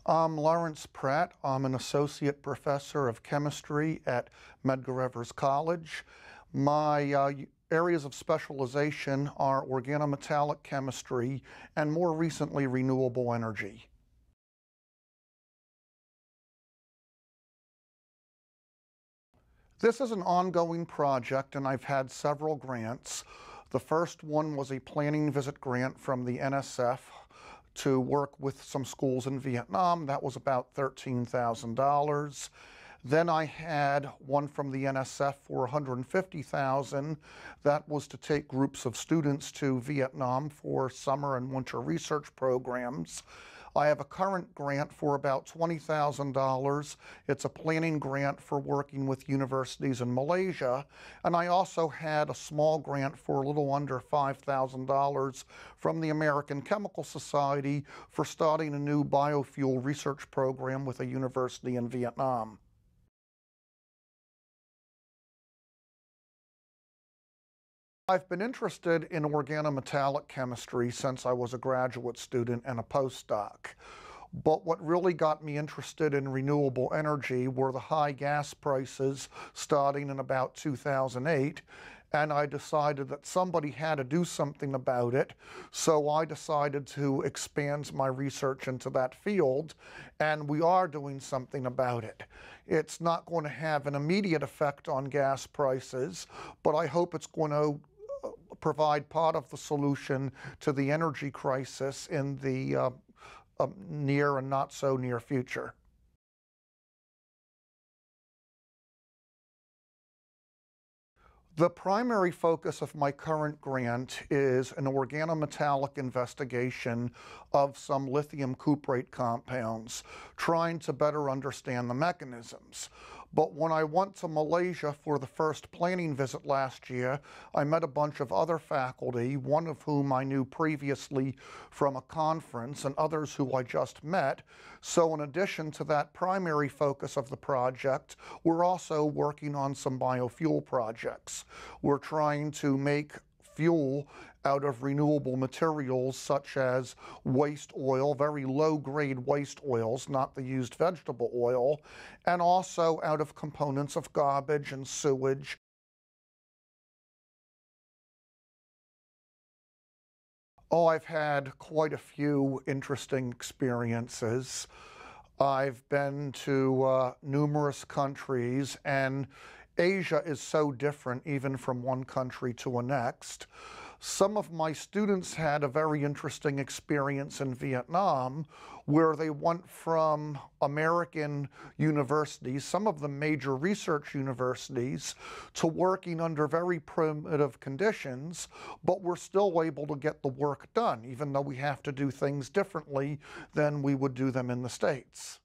I'm Lawrence Pratt. I'm an associate professor of chemistry at Medgar Evers College. My areas of specialization are organometallic chemistry and more recently renewable energy. This is an ongoing project and I've had several grants. The first one was a planning visit grant from the NSF to work with some schools in Vietnam. That was about $13,000. Then I had one from the NSF for $150,000. That was to take groups of students to Vietnam for summer and winter research programs. I have a current grant for about $20,000. It's a planning grant for working with universities in Malaysia. And I also had a small grant for a little under $5,000 from the American Chemical Society for starting a new biofuel research program with a university in Vietnam. I've been interested in organometallic chemistry since I was a graduate student and a postdoc. But what really got me interested in renewable energy were the high gas prices starting in about 2008. And I decided that somebody had to do something about it. So I decided to expand my research into that field, and we are doing something about it. It's not going to have an immediate effect on gas prices, but I hope it's going to provide part of the solution to the energy crisis in the near and not so near future. The primary focus of my current grant is an organometallic investigation of some lithium cuprate compounds, trying to better understand the mechanisms. But when I went to Malaysia for the first planning visit last year, I met a bunch of other faculty, one of whom I knew previously from a conference and others who I just met. So in addition to that primary focus of the project, we're also working on some biofuel projects. We're trying to make fuel out of renewable materials such as waste oil, very low-grade waste oils, not the used vegetable oil, and also out of components of garbage and sewage. Oh, I've had quite a few interesting experiences. I've been to numerous countries, and Asia is so different even from one country to the next. Some of my students had a very interesting experience in Vietnam where they went from American universities, some of the major research universities, to working under very primitive conditions, but we're still able to get the work done, even though we have to do things differently than we would do them in the States.